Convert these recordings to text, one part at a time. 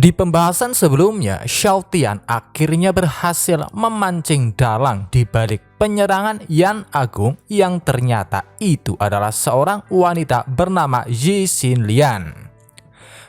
Di pembahasan sebelumnya, Xiao Tian akhirnya berhasil memancing dalang di balik penyerangan Yan Agung yang ternyata itu adalah seorang wanita bernama Yi Xinlian.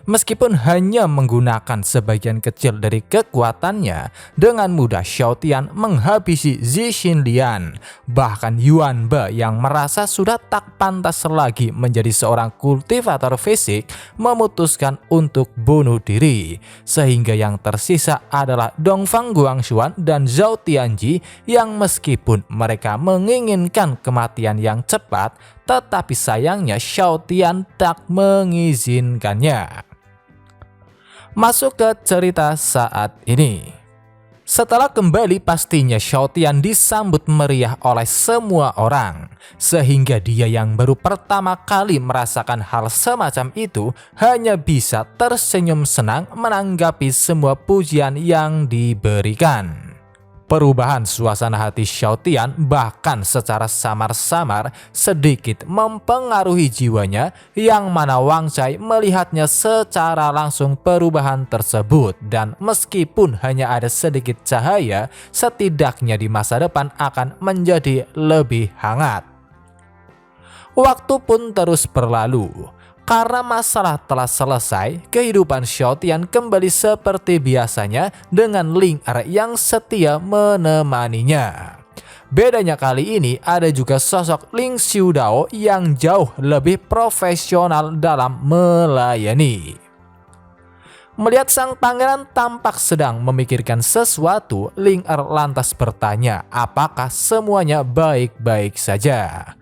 Meskipun hanya menggunakan sebagian kecil dari kekuatannya, dengan mudah Xiao Tian menghabisi Yi Xinlian. Bahkan Yuan Be yang merasa sudah tak pantas lagi menjadi seorang kultivator fisik memutuskan untuk bunuh diri. Sehingga yang tersisa adalah Dongfang Guangshuan dan Zhao Tianji yang meskipun mereka menginginkan kematian yang cepat, tetapi sayangnya Xiao Tian tak mengizinkannya. Masuk ke cerita saat ini. Setelah kembali pastinya Xiao Tian disambut meriah oleh semua orang. Sehingga dia yang baru pertama kali merasakan hal semacam itu hanya bisa tersenyum senang menanggapi semua pujian yang diberikan. Perubahan suasana hati Xiao Tian bahkan secara samar-samar sedikit mempengaruhi jiwanya, yang mana Wang Cai melihatnya secara langsung perubahan tersebut, dan meskipun hanya ada sedikit cahaya, setidaknya di masa depan akan menjadi lebih hangat. Waktu pun terus berlalu. Karena masalah telah selesai, kehidupan Xiao Tian kembali seperti biasanya dengan Ling Er yang setia menemaninya. Bedanya kali ini ada juga sosok Ling Xiudao yang jauh lebih profesional dalam melayani. Melihat sang pangeran tampak sedang memikirkan sesuatu, Ling Er lantas bertanya apakah semuanya baik-baik saja.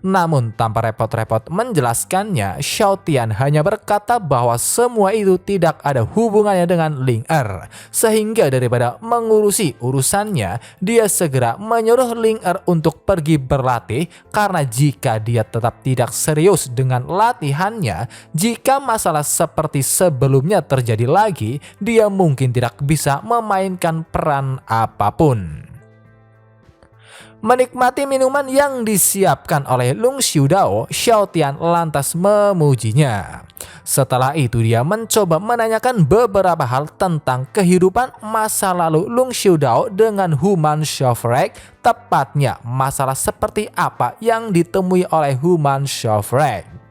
Namun tanpa repot-repot menjelaskannya, Xiao Tian hanya berkata bahwa semua itu tidak ada hubungannya dengan Ling Er. Sehingga daripada mengurusi urusannya, dia segera menyuruh Ling Er untuk pergi berlatih, karena jika dia tetap tidak serius dengan latihannya, jika masalah seperti sebelumnya terjadi lagi, dia mungkin tidak bisa memainkan peran apapun. Menikmati minuman yang disiapkan oleh Lung Xiudao, Xiao Tian lantas memujinya. Setelah itu dia mencoba menanyakan beberapa hal tentang kehidupan masa lalu Lung Xiudao dengan Human Shovrek, tepatnya masalah seperti apa yang ditemui oleh Human Shovrek.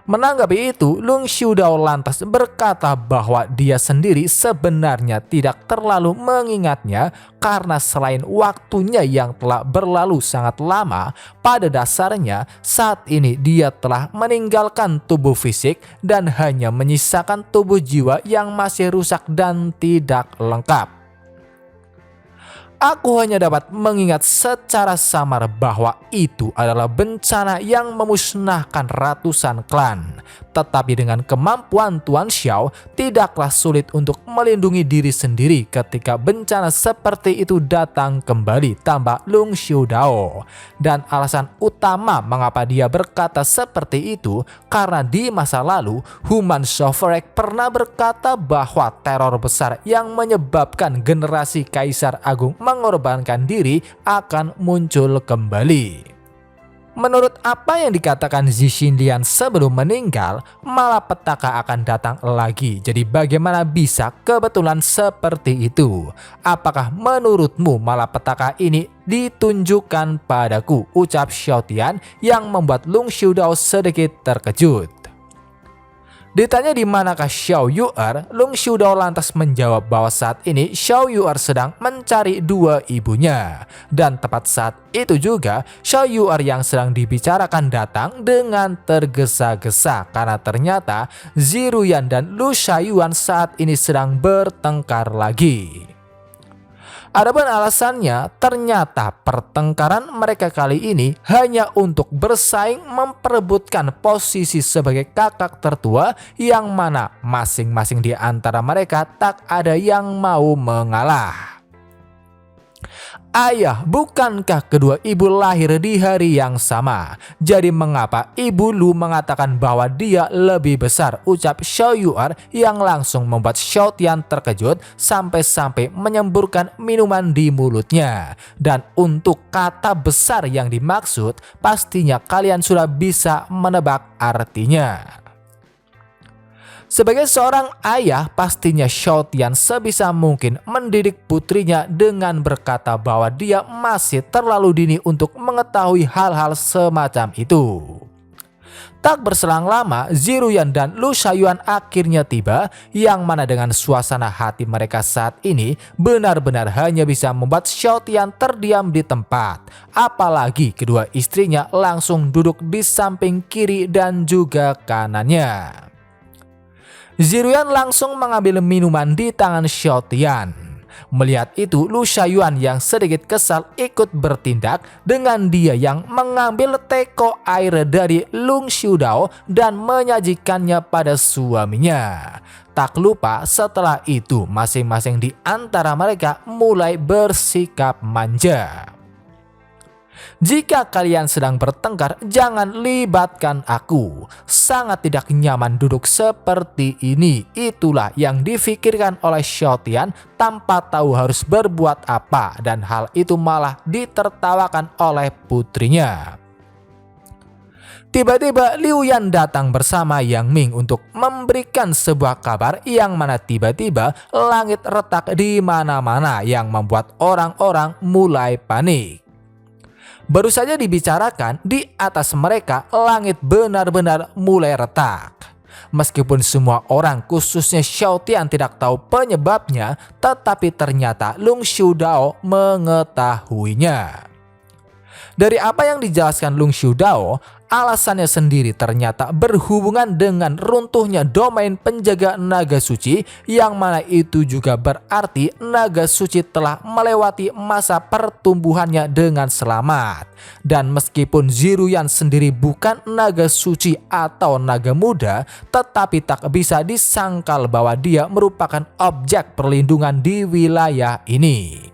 Menanggapi itu, Lung Xiudao lantas berkata bahwa dia sendiri sebenarnya tidak terlalu mengingatnya, karena selain waktunya yang telah berlalu sangat lama, pada dasarnya saat ini dia telah meninggalkan tubuh fisik dan hanya menyisakan tubuh jiwa yang masih rusak dan tidak lengkap. Aku hanya dapat mengingat secara samar bahwa itu adalah bencana yang memusnahkan ratusan klan. Tetapi dengan kemampuan Tuan Xiao, tidaklah sulit untuk melindungi diri sendiri ketika bencana seperti itu datang kembali, tambah Lung Xiudao. Dan alasan utama mengapa dia berkata seperti itu, karena di masa lalu Human Shovrek pernah berkata bahwa teror besar yang menyebabkan generasi Kaisar Agung mengorbankan diri akan muncul kembali. Menurut apa yang dikatakan Yi Xinlian sebelum meninggal, malapetaka akan datang lagi. Jadi bagaimana bisa kebetulan seperti itu? Apakah menurutmu malapetaka ini ditunjukkan padaku? Ucap Xiao Tian yang membuat Lung Xiudao sedikit terkejut. Ditanya di manakah Xiao Yu'er, Lung Xiudao lantas menjawab bahwa saat ini Xiao Yu'er sedang mencari dua ibunya. Dan tepat saat itu juga Xiao Yu'er yang sedang dibicarakan datang dengan tergesa-gesa, karena ternyata Ziruyan dan Lu Shaiyuan saat ini sedang bertengkar lagi. Adapun alasannya, ternyata pertengkaran mereka kali ini hanya untuk bersaing memperebutkan posisi sebagai kakak tertua, yang mana masing-masing di antara mereka tak ada yang mau mengalah. Ayah, bukankah kedua ibu lahir di hari yang sama? Jadi mengapa ibu Lu mengatakan bahwa dia lebih besar? Ucap Xiao Yu'er yang langsung membuat Xiao Tian terkejut sampai-sampai menyemburkan minuman di mulutnya. Dan untuk kata besar yang dimaksud, pastinya kalian sudah bisa menebak artinya. Sebagai seorang ayah, pastinya Xiao Tian sebisa mungkin mendidik putrinya dengan berkata bahwa dia masih terlalu dini untuk mengetahui hal-hal semacam itu. Tak berselang lama, Ziruyan dan Lu Shaoyuan akhirnya tiba, yang mana dengan suasana hati mereka saat ini benar-benar hanya bisa membuat Xiao Tian terdiam di tempat. Apalagi kedua istrinya langsung duduk di samping kiri dan juga kanannya. Ziruyan langsung mengambil minuman di tangan Xiao Tian. Melihat itu, Lu Shaoyuan yang sedikit kesal ikut bertindak dengan dia yang mengambil teko air dari Lung Xiudao dan menyajikannya pada suaminya. Tak lupa setelah itu masing-masing di antara mereka mulai bersikap manja. Jika kalian sedang bertengkar, jangan libatkan aku. Sangat tidak nyaman duduk seperti ini. Itulah yang difikirkan oleh Xiao Tian tanpa tahu harus berbuat apa, dan hal itu malah ditertawakan oleh putrinya. Tiba-tiba Liu Yan datang bersama Yang Ming untuk memberikan sebuah kabar, yang mana tiba-tiba langit retak di mana-mana yang membuat orang-orang mulai panik. Baru saja dibicarakan, di atas mereka langit benar-benar mulai retak. Meskipun semua orang khususnya Xiao Tian tidak tahu penyebabnya, tetapi ternyata Lung Xiudao mengetahuinya. Dari apa yang dijelaskan Lung Xiudao, alasannya sendiri ternyata berhubungan dengan runtuhnya domain penjaga naga suci, yang mana itu juga berarti naga suci telah melewati masa pertumbuhannya dengan selamat. Dan meskipun Ziruyan sendiri bukan naga suci atau naga muda, tetapi tak bisa disangkal bahwa dia merupakan objek perlindungan di wilayah ini.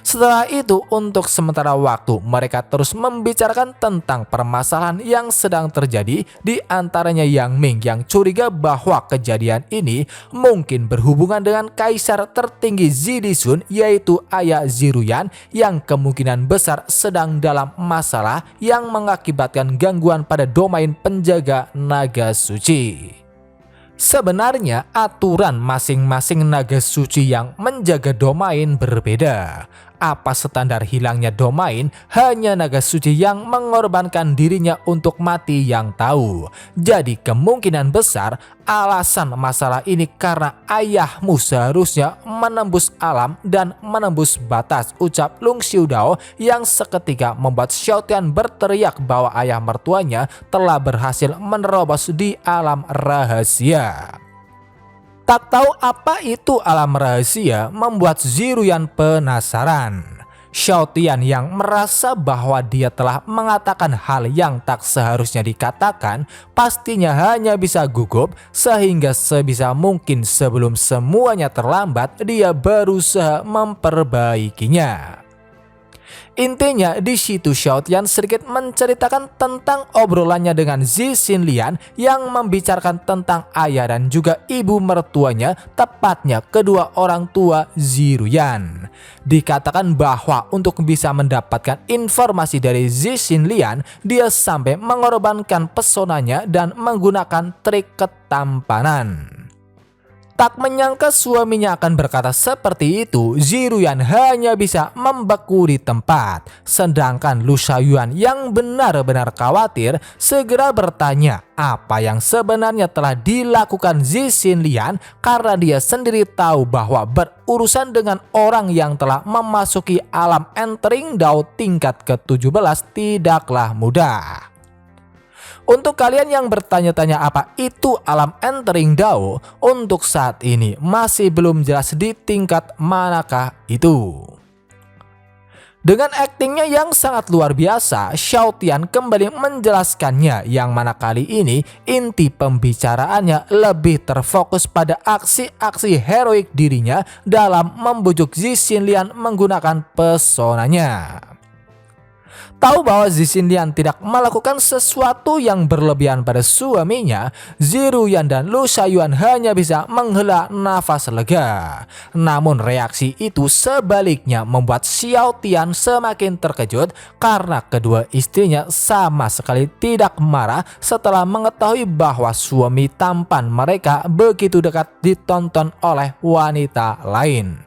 Setelah itu, untuk sementara waktu mereka terus membicarakan tentang permasalahan yang sedang terjadi, di antaranya Yang Ming yang curiga bahwa kejadian ini mungkin berhubungan dengan kaisar tertinggi Zidisun, yaitu ayah Ziruyan, yang kemungkinan besar sedang dalam masalah yang mengakibatkan gangguan pada domain penjaga naga suci. Sebenarnya aturan masing-masing naga suci yang menjaga domain berbeda. Apa standar hilangnya domain, hanya naga suci yang mengorbankan dirinya untuk mati yang tahu. Jadi kemungkinan besar alasan masalah ini karena ayahmu seharusnya menembus alam dan menembus batas, ucap Lung Xiudao, yang seketika membuat Xiao Tian berteriak bahwa ayah mertuanya telah berhasil menerobos di alam rahasia. Tak tahu apa itu alam rahasia membuat Ziruyan penasaran. Xiao Tian yang merasa bahwa dia telah mengatakan hal yang tak seharusnya dikatakan, pastinya hanya bisa gugup, sehingga sebisa mungkin sebelum semuanya terlambat dia berusaha memperbaikinya. Intinya di situ Xiao Tian sedikit menceritakan tentang obrolannya dengan Zi Xinlian yang membicarakan tentang ayah dan juga ibu mertuanya, tepatnya kedua orang tua Ziruyan. Dikatakan bahwa untuk bisa mendapatkan informasi dari Zi Xinlian, dia sampai mengorbankan pesonanya dan menggunakan trik ketampanan. Tak menyangka suaminya akan berkata seperti itu, Ziruyan hanya bisa membeku di tempat. Sedangkan Lu Shaoyuan yang benar-benar khawatir segera bertanya apa yang sebenarnya telah dilakukan Zi Xinlian, karena dia sendiri tahu bahwa berurusan dengan orang yang telah memasuki alam entering Dao tingkat ke-17 tidaklah mudah. Untuk kalian yang bertanya-tanya apa itu alam entering Dao, untuk saat ini masih belum jelas di tingkat manakah itu. Dengan aktingnya yang sangat luar biasa, Xiao Tian kembali menjelaskannya, yang mana kali ini inti pembicaraannya lebih terfokus pada aksi-aksi heroik dirinya dalam membujuk Zi Xinlian menggunakan pesonanya. Tahu bahwa Zixinlian tidak melakukan sesuatu yang berlebihan pada suaminya, Ziruyan dan Lu Shaoyuan hanya bisa menghela nafas lega. Namun reaksi itu sebaliknya membuat Xiao Tian semakin terkejut karena kedua istrinya sama sekali tidak marah setelah mengetahui bahwa suami tampan mereka begitu dekat ditonton oleh wanita lain.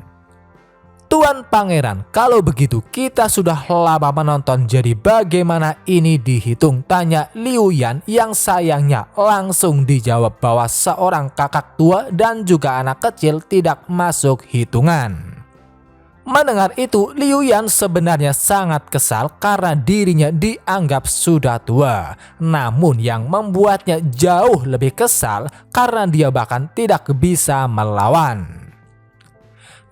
Tuan Pangeran, kalau begitu kita sudah lama menonton, jadi bagaimana ini dihitung? Tanya Liu Yan yang sayangnya langsung dijawab bahwa seorang kakak tua dan juga anak kecil tidak masuk hitungan. Mendengar itu, Liu Yan sebenarnya sangat kesal karena dirinya dianggap sudah tua. Namun yang membuatnya jauh lebih kesal karena dia bahkan tidak bisa melawan.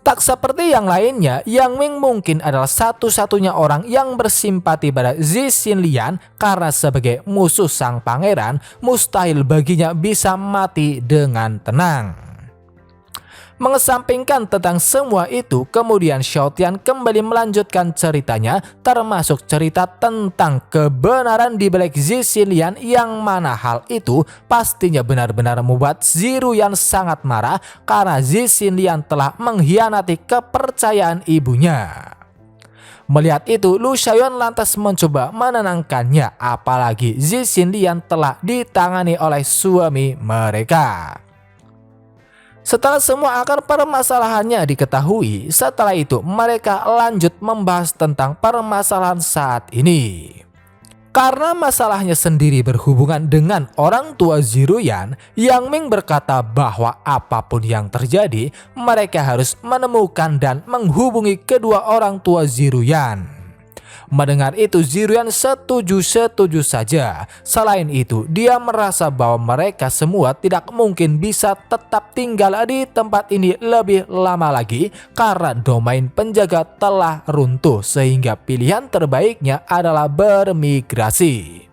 Tak seperti yang lainnya, Yang Ming mungkin adalah satu-satunya orang yang bersimpati pada Zixinlian karena sebagai musuh sang pangeran, mustahil baginya bisa mati dengan tenang. Mengesampingkan tentang semua itu, kemudian Xiao Tian kembali melanjutkan ceritanya, termasuk cerita tentang kebenaran di balik Zixinlian, yang mana hal itu pastinya benar-benar membuat Ziruyan sangat marah karena Zixinlian telah mengkhianati kepercayaan ibunya. Melihat itu, Lu Shaoyuan lantas mencoba menenangkannya, apalagi Zixinlian telah ditangani oleh suami mereka. Setelah semua akar permasalahannya diketahui, setelah itu mereka lanjut membahas tentang permasalahan saat ini. Karena masalahnya sendiri berhubungan dengan orang tua Ziruyan, Yang Ming berkata bahwa apapun yang terjadi, mereka harus menemukan dan menghubungi kedua orang tua Ziruyan. Mendengar itu, Ziruyan setuju saja. Selain itu, dia merasa bahwa mereka semua tidak mungkin bisa tetap tinggal di tempat ini lebih lama lagi karena domain penjaga telah runtuh, sehingga pilihan terbaiknya adalah bermigrasi.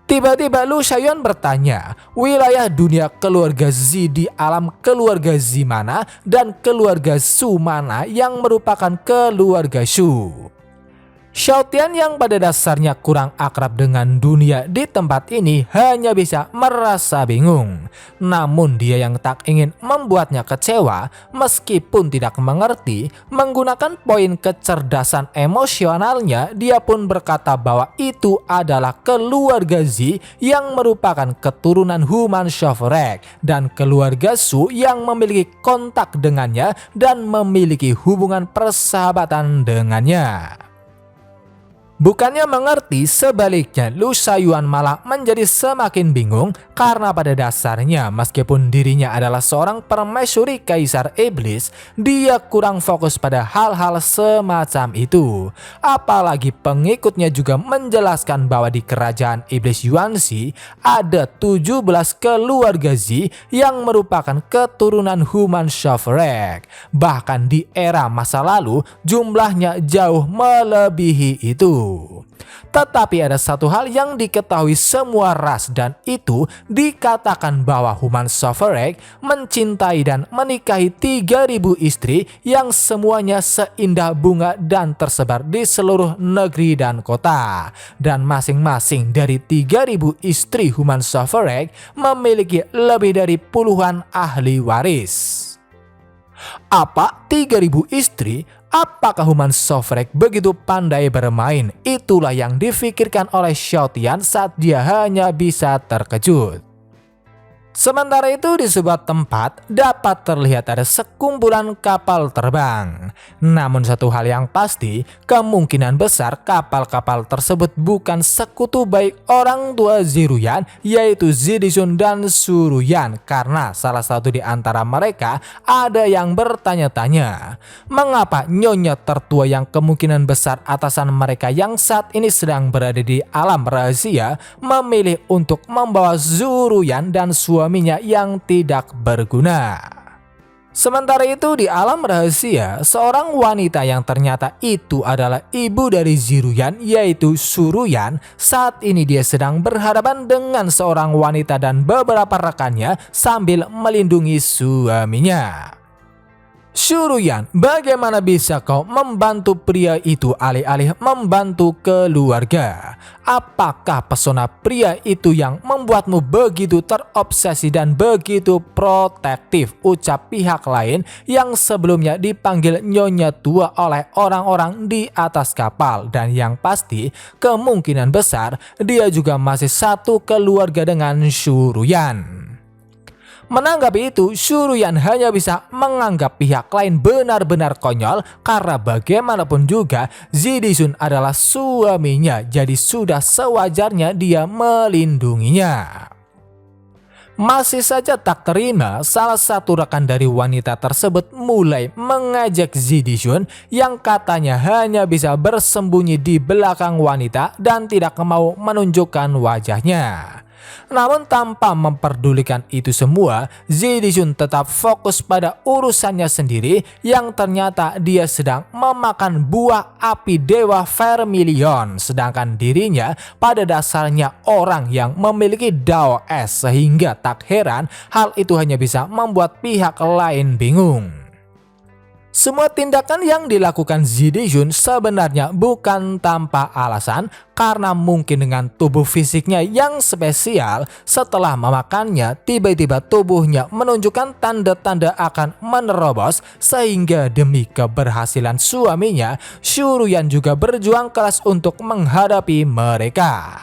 Tiba-tiba Lu Shaoyuan bertanya, wilayah dunia keluarga Zi di alam keluarga Zi mana dan keluarga Su mana yang merupakan keluarga Shu? Xiao Tian yang pada dasarnya kurang akrab dengan dunia di tempat ini hanya bisa merasa bingung. Namun dia yang tak ingin membuatnya kecewa, meskipun tidak mengerti, menggunakan poin kecerdasan emosionalnya, dia pun berkata bahwa itu adalah keluarga Zi yang merupakan keturunan Human Shoverek dan keluarga Su yang memiliki kontak dengannya dan memiliki hubungan persahabatan dengannya. Bukannya mengerti, sebaliknya Lu Shaoyuan malah menjadi semakin bingung karena pada dasarnya meskipun dirinya adalah seorang permaisuri Kaisar Iblis, dia kurang fokus pada hal-hal semacam itu. Apalagi pengikutnya juga menjelaskan bahwa di kerajaan Iblis Yuanxi ada 17 keluarga Zi yang merupakan keturunan Human Shoverek. Bahkan di era masa lalu jumlahnya jauh melebihi itu. Tetapi ada satu hal yang diketahui semua ras, dan itu dikatakan bahwa Human Shoverek mencintai dan menikahi 3.000 istri yang semuanya seindah bunga dan tersebar di seluruh negeri dan kota. Dan masing-masing dari 3.000 istri Human Shoverek memiliki lebih dari puluhan ahli waris. Apa 3.000 istri? Apakah Human Shoverek begitu pandai bermain? Itulah yang difikirkan oleh Xiao Tian saat dia hanya bisa terkejut. Sementara itu di sebuah tempat dapat terlihat ada sekumpulan kapal terbang. Namun satu hal yang pasti, kemungkinan besar kapal-kapal tersebut bukan sekutu baik orang tua Ziruyan, yaitu Zidishun dan Suruyan, karena salah satu di antara mereka ada yang bertanya-tanya, mengapa nyonya tertua yang kemungkinan besar atasan mereka yang saat ini sedang berada di alam rahasia memilih untuk membawa Zuruyan dan suaminya yang tidak berguna. Sementara itu di alam rahasia, seorang wanita yang ternyata itu adalah ibu dari Ziruyan, yaitu Suruyan, saat ini dia sedang berhadapan dengan seorang wanita dan beberapa rekannya sambil melindungi suaminya. Shuruyan, bagaimana bisa kau membantu pria itu alih-alih membantu keluarga? Apakah pesona pria itu yang membuatmu begitu terobsesi dan begitu protektif? Ucap pihak lain yang sebelumnya dipanggil Nyonya Tua oleh orang-orang di atas kapal. Dan yang pasti kemungkinan besar dia juga masih satu keluarga dengan Shuruyan. Menanggapi itu, Shuruyan hanya bisa menganggap pihak lain benar-benar konyol karena bagaimanapun juga Zidishun adalah suaminya, jadi sudah sewajarnya dia melindunginya. Masih saja tak terima, salah satu rekan dari wanita tersebut mulai mengajak Zidishun yang katanya hanya bisa bersembunyi di belakang wanita dan tidak mau menunjukkan wajahnya. Namun tanpa memperdulikan itu semua, Zidishun tetap fokus pada urusannya sendiri yang ternyata dia sedang memakan buah api dewa Vermilion, sedangkan dirinya pada dasarnya orang yang memiliki Dao Es, sehingga tak heran hal itu hanya bisa membuat pihak lain bingung. Semua tindakan yang dilakukan Zidishun sebenarnya bukan tanpa alasan, karena mungkin dengan tubuh fisiknya yang spesial, setelah memakannya tiba-tiba tubuhnya menunjukkan tanda-tanda akan menerobos, sehingga demi keberhasilan suaminya, Shuruyan juga berjuang keras untuk menghadapi mereka.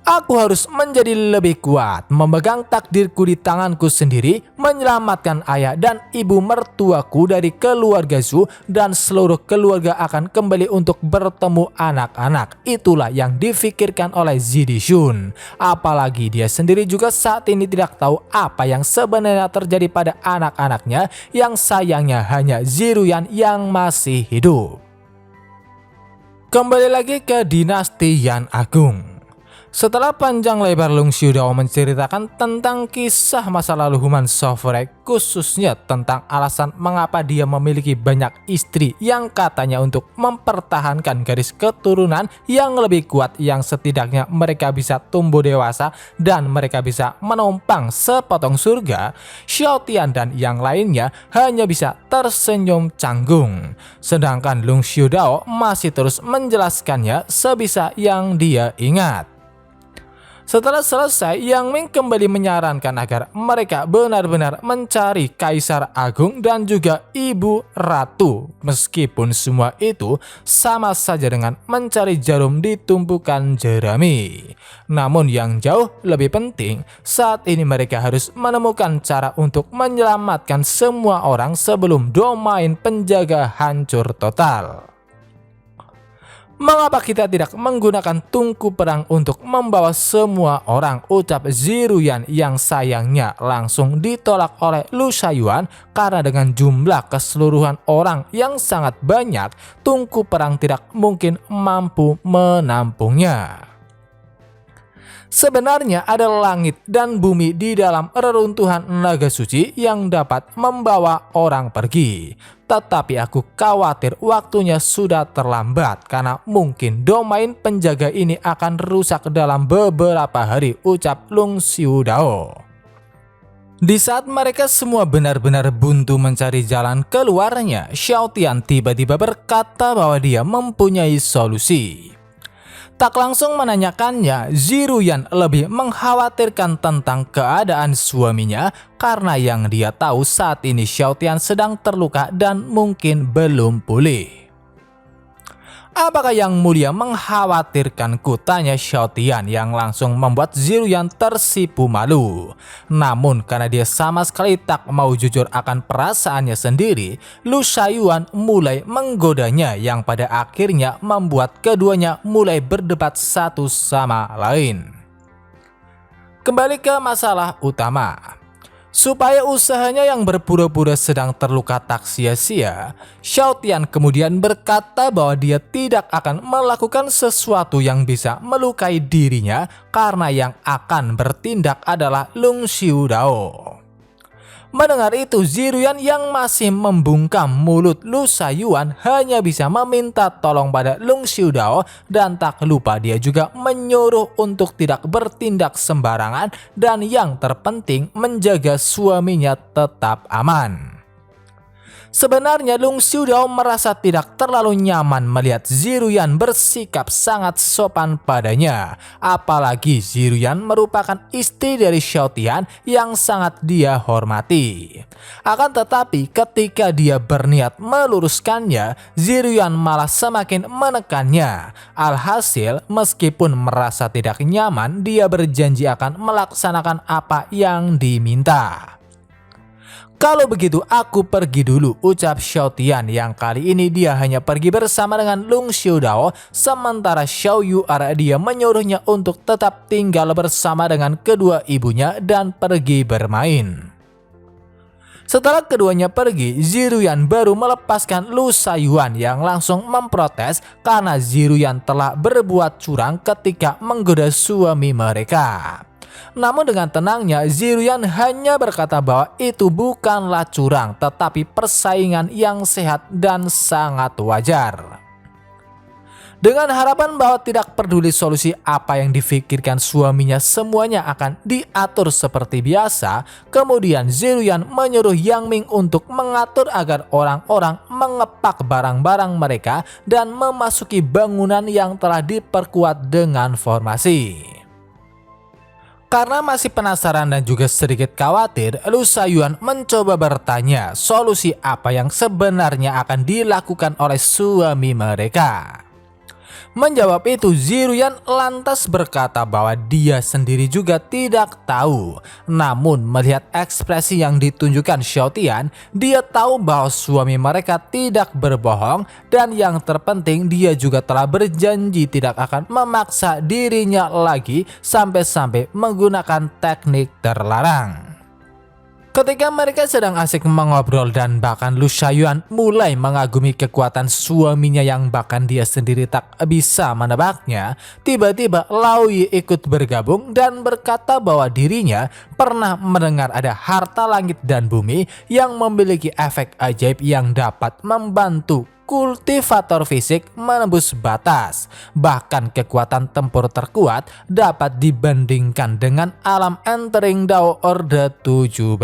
Aku harus menjadi lebih kuat, memegang takdirku di tanganku sendiri, menyelamatkan ayah dan ibu mertuaku dari keluarga Zhu, dan seluruh keluarga akan kembali untuk bertemu anak-anak. Itulah yang difikirkan oleh Zidishun. Apalagi dia sendiri juga saat ini tidak tahu apa yang sebenarnya terjadi pada anak-anaknya, yang sayangnya hanya Ziruyan yang masih hidup. Kembali lagi ke dinasti Yan Agung. Setelah panjang lebar Lung Xiudao menceritakan tentang kisah masa lalu Human Sovereign, khususnya tentang alasan mengapa dia memiliki banyak istri yang katanya untuk mempertahankan garis keturunan yang lebih kuat, yang setidaknya mereka bisa tumbuh dewasa dan mereka bisa menumpang sepotong surga, Xiao Tian dan yang lainnya hanya bisa tersenyum canggung. Sedangkan Lung Xiudao masih terus menjelaskannya sebisa yang dia ingat. Setelah selesai, Yang Ming kembali menyarankan agar mereka benar-benar mencari Kaisar Agung dan juga Ibu Ratu. Meskipun semua itu sama saja dengan mencari jarum di tumpukan jerami. Namun yang jauh lebih penting, saat ini mereka harus menemukan cara untuk menyelamatkan semua orang sebelum domain penjaga hancur total. Mengapa kita tidak menggunakan tungku perang untuk membawa semua orang, ucap Ziruyan yang sayangnya langsung ditolak oleh Lu Shaiyuan karena dengan jumlah keseluruhan orang yang sangat banyak, tungku perang tidak mungkin mampu menampungnya. Sebenarnya ada langit dan bumi di dalam reruntuhan naga suci yang dapat membawa orang pergi. Tetapi aku khawatir waktunya sudah terlambat karena mungkin domain penjaga ini akan rusak dalam beberapa hari, ucap Lung Xiudao. Di saat mereka semua benar-benar buntu mencari jalan keluarnya, Xiao Tian tiba-tiba berkata bahwa dia mempunyai solusi. Tak langsung menanyakannya, Ziruyan lebih mengkhawatirkan tentang keadaan suaminya karena yang dia tahu saat ini Xiao Tian sedang terluka dan mungkin belum pulih. Apakah Yang Mulia mengkhawatirkanku? Tanya Xiao Tian yang langsung membuat Ziruyan tersipu malu. Namun karena dia sama sekali tak mau jujur akan perasaannya sendiri, Lu Shaiyuan mulai menggodanya yang pada akhirnya membuat keduanya mulai berdebat satu sama lain. Kembali ke masalah utama. Supaya usahanya yang berpura-pura sedang terluka tak sia-sia, Xiao Tian kemudian berkata bahwa dia tidak akan melakukan sesuatu yang bisa melukai dirinya karena yang akan bertindak adalah Lung Xiudao. Mendengar itu, Ziruyan yang masih membungkam mulut Lu Shaiyuan hanya bisa meminta tolong pada Lung Xiudao dan tak lupa dia juga menyuruh untuk tidak bertindak sembarangan dan yang terpenting menjaga suaminya tetap aman. Sebenarnya Lung Xiudao merasa tidak terlalu nyaman melihat Ziruyan bersikap sangat sopan padanya. Apalagi Ziruyan merupakan istri dari Xiaotian yang sangat dia hormati. Akan tetapi ketika dia berniat meluruskannya, Ziruyan malah semakin menekannya. Alhasil meskipun merasa tidak nyaman, dia berjanji akan melaksanakan apa yang diminta. Kalau begitu aku pergi dulu, ucap Xiaotian yang kali ini dia hanya pergi bersama dengan Lung Xiudao, sementara Xiao Yu'er dia menyuruhnya untuk tetap tinggal bersama dengan kedua ibunya dan pergi bermain. Setelah keduanya pergi, Ziruyan baru melepaskan Lu Sayuan yang langsung memprotes karena Ziruyan telah berbuat curang ketika menggoda suami mereka. Namun dengan tenangnya, Ziruyan hanya berkata bahwa itu bukanlah curang, tetapi persaingan yang sehat dan sangat wajar. Dengan harapan bahwa tidak peduli solusi apa yang difikirkan suaminya, semuanya akan diatur seperti biasa. Kemudian Ziruyan menyuruh Yang Ming untuk mengatur agar orang-orang mengepak barang-barang mereka dan memasuki bangunan yang telah diperkuat dengan formasi. Karena masih penasaran dan juga sedikit khawatir, Lu Sayuan mencoba bertanya solusi apa yang sebenarnya akan dilakukan oleh suami mereka. Menjawab itu, Ziruyan lantas berkata bahwa dia sendiri juga tidak tahu. Namun melihat ekspresi yang ditunjukkan Xiaotian, dia tahu bahwa suami mereka tidak berbohong, dan yang terpenting dia juga telah berjanji tidak akan memaksa dirinya lagi sampai-sampai menggunakan teknik terlarang. Ketika mereka sedang asik mengobrol dan bahkan Lu Sayuan mulai mengagumi kekuatan suaminya yang bahkan dia sendiri tak bisa menebaknya, tiba-tiba Lao Yi ikut bergabung dan berkata bahwa dirinya pernah mendengar ada harta langit dan bumi yang memiliki efek ajaib yang dapat membantu kultivator fisik menembus batas. Bahkan kekuatan tempur terkuat dapat dibandingkan dengan alam entering Dao Orde 17.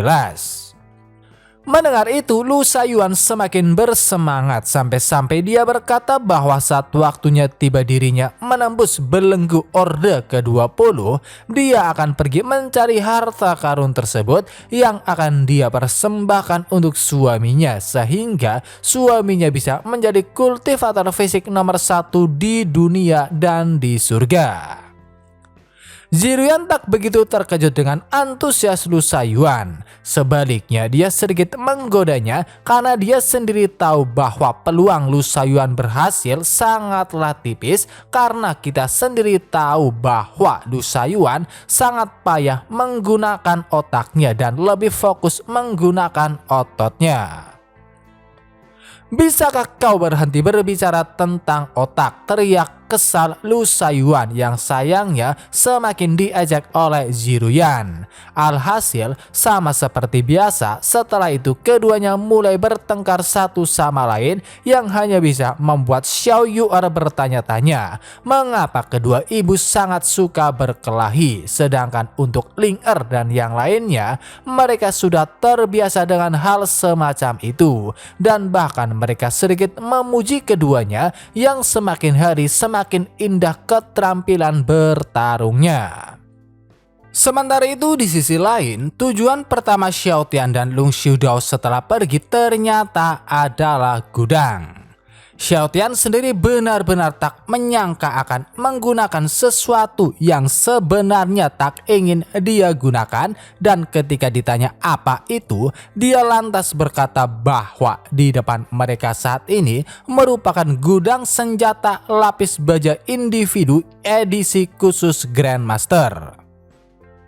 Mendengar itu, Lu Sayuan semakin bersemangat sampai-sampai dia berkata bahwa saat waktunya tiba dirinya menembus belenggu Orde ke-20, dia akan pergi mencari harta karun tersebut yang akan dia persembahkan untuk suaminya sehingga suaminya bisa menjadi kultivator fisik nomor 1 di dunia dan di surga. Ziruyan tak begitu terkejut dengan antusias Lu Sayuan. Sebaliknya dia sedikit menggodanya karena dia sendiri tahu bahwa peluang Lu Sayuan berhasil sangatlah tipis karena kita sendiri tahu bahwa Lu Sayuan sangat payah menggunakan otaknya dan lebih fokus menggunakan ototnya. Bisakah kau berhenti berbicara tentang otak? Teriak kesal Lu Sayuan yang sayangnya semakin diajak oleh Ziruyan. Alhasil sama seperti biasa, setelah itu keduanya mulai bertengkar satu sama lain yang hanya bisa membuat Xiao Yu'er bertanya-tanya mengapa kedua ibu sangat suka berkelahi, sedangkan untuk Ling Er dan yang lainnya mereka sudah terbiasa dengan hal semacam itu, dan bahkan mereka sedikit memuji keduanya yang semakin hari semakin indah keterampilan bertarungnya. Sementara itu di sisi lain, tujuan pertama Xiaotian dan Lung Xiudao setelah pergi ternyata adalah gudang. Xiaotian sendiri benar-benar tak menyangka akan menggunakan sesuatu yang sebenarnya tak ingin dia gunakan, dan ketika ditanya apa itu, dia lantas berkata bahwa di depan mereka saat ini merupakan gudang senjata lapis baja individu edisi khusus Grandmaster.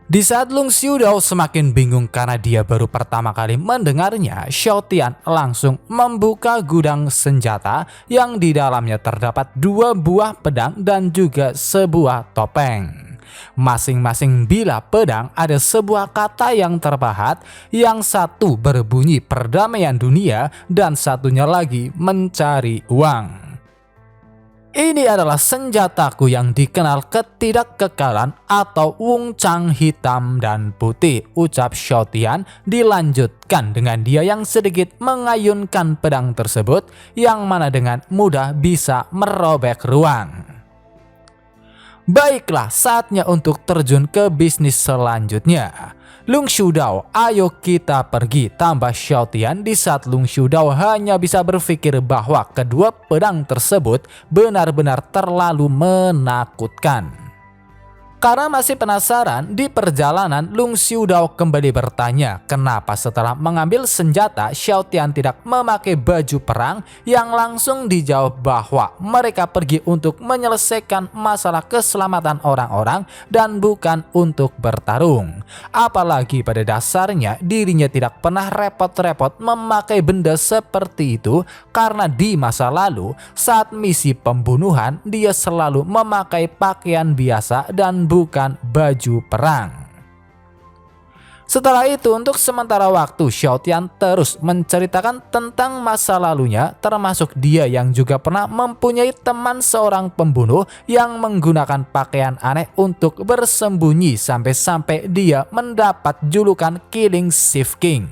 Di saat Lung Xiudao semakin bingung karena dia baru pertama kali mendengarnya, Xiaotian langsung membuka gudang senjata yang di dalamnya terdapat 2 buah pedang dan juga sebuah topeng. Masing-masing bilah pedang ada sebuah kata yang terpahat, yang satu berbunyi perdamaian dunia dan satunya lagi mencari uang. Ini adalah senjataku yang dikenal ketidakkekalan atau Wungchang hitam dan putih, ucap Xiao Tian. Dilanjutkan dengan dia yang sedikit mengayunkan pedang tersebut yang mana dengan mudah bisa merobek ruang. Baiklah, saatnya untuk terjun ke bisnis selanjutnya. Lung Xiudao, ayo kita pergi, tambah Xiao Tian. Di saat Lung Xiudao hanya bisa berpikir bahwa kedua pedang tersebut benar-benar terlalu menakutkan. Karena masih penasaran, di perjalanan Lung Xiudao kembali bertanya kenapa setelah mengambil senjata Xiao Tian tidak memakai baju perang, yang langsung dijawab bahwa mereka pergi untuk menyelesaikan masalah keselamatan orang-orang dan bukan untuk bertarung. Apalagi pada dasarnya dirinya tidak pernah repot-repot memakai benda seperti itu karena di masa lalu saat misi pembunuhan dia selalu memakai pakaian biasa dan bukan baju perang. Setelah itu, untuk sementara waktu Xiao Tian terus menceritakan tentang masa lalunya, termasuk dia yang juga pernah mempunyai teman seorang pembunuh yang menggunakan pakaian aneh untuk bersembunyi sampai-sampai dia mendapat julukan Killing Shift King.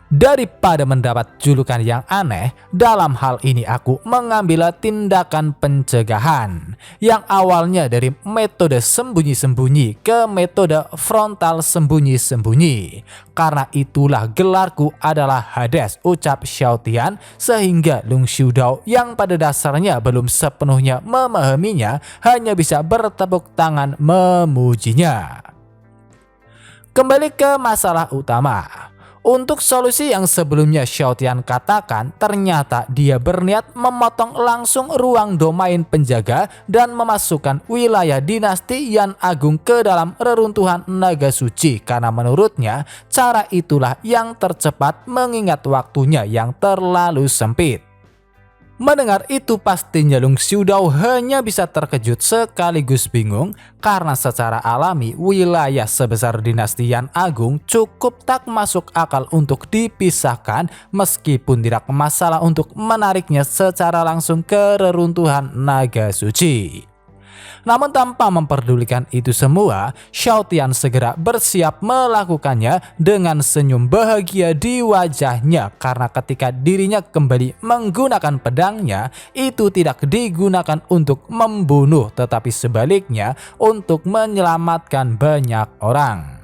Daripada mendapat julukan yang aneh, dalam hal ini aku mengambil tindakan pencegahan yang awalnya dari metode sembunyi-sembunyi ke metode frontal sembunyi-sembunyi. Karena itulah gelarku adalah Hades, ucap Xiao Tian, sehingga Lung Xiudao yang pada dasarnya belum sepenuhnya memahaminya hanya bisa bertepuk tangan memujinya. Kembali ke masalah utama. Untuk solusi yang sebelumnya Xiao Tian katakan, ternyata dia berniat memotong langsung ruang domain penjaga dan memasukkan wilayah dinasti Yan Agung ke dalam reruntuhan naga suci, karena menurutnya cara itulah yang tercepat mengingat waktunya yang terlalu sempit. Mendengar itu pastinya Lung Xiudao hanya bisa terkejut sekaligus bingung, karena secara alami wilayah sebesar dinasti Yan Agung cukup tak masuk akal untuk dipisahkan, meskipun tidak masalah untuk menariknya secara langsung ke reruntuhan naga suci. Namun tanpa memperdulikan itu semua, Xiao Tian segera bersiap melakukannya dengan senyum bahagia di wajahnya, karena ketika dirinya kembali menggunakan pedangnya, itu tidak digunakan untuk membunuh tetapi sebaliknya untuk menyelamatkan banyak orang.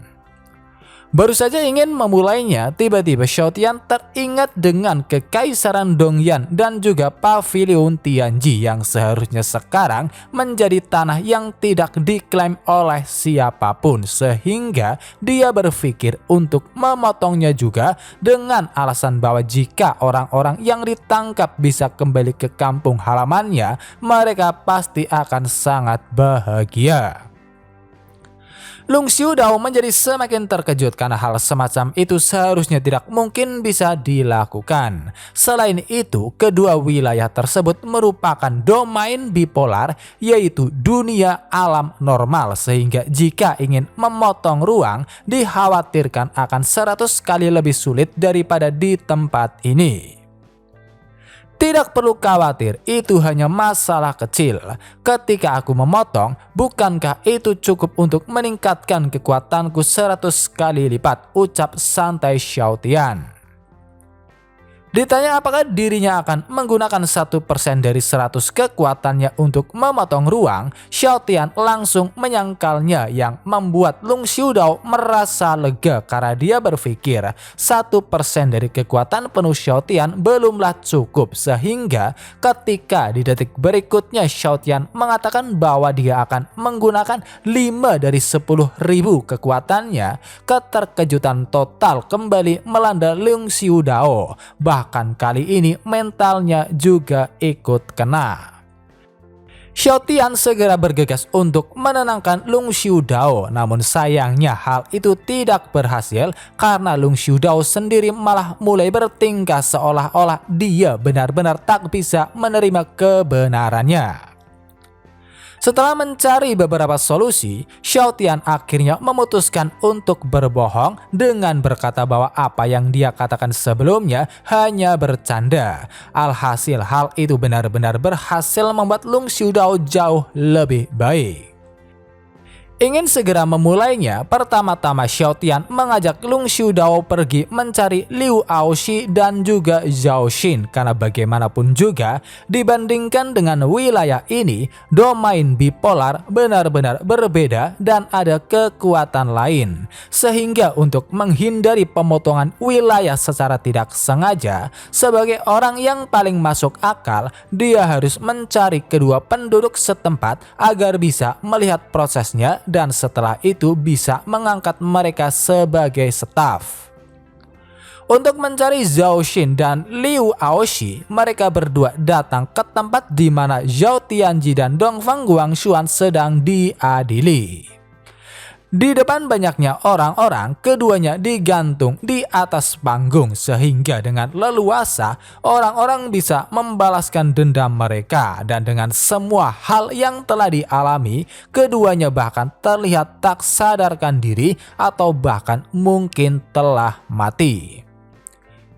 Baru saja ingin memulainya, tiba-tiba Xiao Tian teringat dengan Kekaisaran Dongyan dan juga Pavilion Tianji yang seharusnya sekarang menjadi tanah yang tidak diklaim oleh siapapun, sehingga dia berpikir untuk memotongnya juga dengan alasan bahwa jika orang-orang yang ditangkap bisa kembali ke kampung halamannya, mereka pasti akan sangat bahagia. Lung Xiudao menjadi semakin terkejut karena hal semacam itu seharusnya tidak mungkin bisa dilakukan. Selain itu, kedua wilayah tersebut merupakan domain bipolar, yaitu dunia alam normal, sehingga jika ingin memotong ruang dikhawatirkan akan 100 kali lebih sulit daripada di tempat ini. Tidak perlu khawatir, itu hanya masalah kecil. Ketika aku memotong, bukankah itu cukup untuk meningkatkan kekuatanku 100 kali lipat, ucap santai Xiao Tian. Ditanya apakah dirinya akan menggunakan 1% dari 100 kekuatannya untuk memotong ruang, Xiao Tian langsung menyangkalnya, yang membuat Lung Xiudao merasa lega karena dia berpikir 1% dari kekuatan penuh Xiao Tian belumlah cukup, sehingga ketika di detik berikutnya Xiao Tian mengatakan bahwa dia akan menggunakan 5 dari 10.000 kekuatannya, keterkejutan total kembali melanda Lung Xiudao. Bahkan kali ini mentalnya juga ikut kena. Xiao Tian segera bergegas untuk menenangkan Lung Xiudao, namun sayangnya hal itu tidak berhasil karena Lung Xiudao sendiri malah mulai bertingkah seolah-olah dia benar-benar tak bisa menerima kebenarannya. Setelah mencari beberapa solusi, Xiao Tian akhirnya memutuskan untuk berbohong dengan berkata bahwa apa yang dia katakan sebelumnya hanya bercanda. Alhasil hal itu benar-benar berhasil membuat Lung Xiudao jauh lebih baik. Ingin segera memulainya, pertama-tama Xiao Tian mengajak Lung Xiudao pergi mencari Liu Aoshi dan juga Zhao Xin, karena bagaimanapun juga dibandingkan dengan wilayah ini, domain bipolar benar-benar berbeda dan ada kekuatan lain. Sehingga untuk menghindari pemotongan wilayah secara tidak sengaja, sebagai orang yang paling masuk akal, dia harus mencari kedua penduduk setempat agar bisa melihat prosesnya dan setelah itu bisa mengangkat mereka sebagai staf. Untuk mencari Zhao Xin dan Liu Aoshi, mereka berdua datang ke tempat di mana Zhao Tianji dan Dongfang Guangshuan sedang diadili. Di depan banyaknya orang-orang, keduanya digantung di atas panggung sehingga dengan leluasa orang-orang bisa membalaskan dendam mereka, dan dengan semua hal yang telah dialami, keduanya bahkan terlihat tak sadarkan diri atau bahkan mungkin telah mati.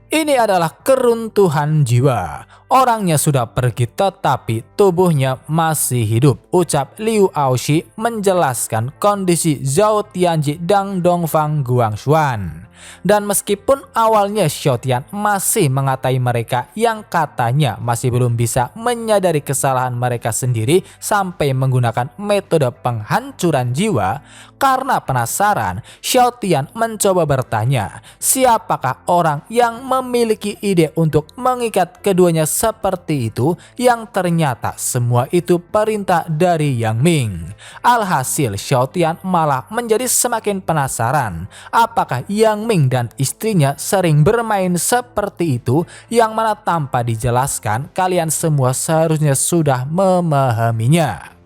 Ini adalah keruntuhan jiwa. Orangnya sudah pergi tetapi tubuhnya masih hidup, ucap Liu Aoshi menjelaskan kondisi Zhao Tianji dan Dongfang Guangshuan. Dan meskipun awalnya Xiao Tian masih mengatai mereka yang katanya masih belum bisa menyadari kesalahan mereka sendiri sampai menggunakan metode penghancuran jiwa, karena penasaran, Xiao Tian mencoba bertanya, siapakah orang yang memiliki ide untuk mengikat keduanya seperti itu, yang ternyata semua itu perintah dari Yang Ming. Alhasil Xiao Tian malah menjadi semakin penasaran, apakah Yang Ming dan istrinya sering bermain seperti itu, yang mana tanpa dijelaskan kalian semua seharusnya sudah memahaminya.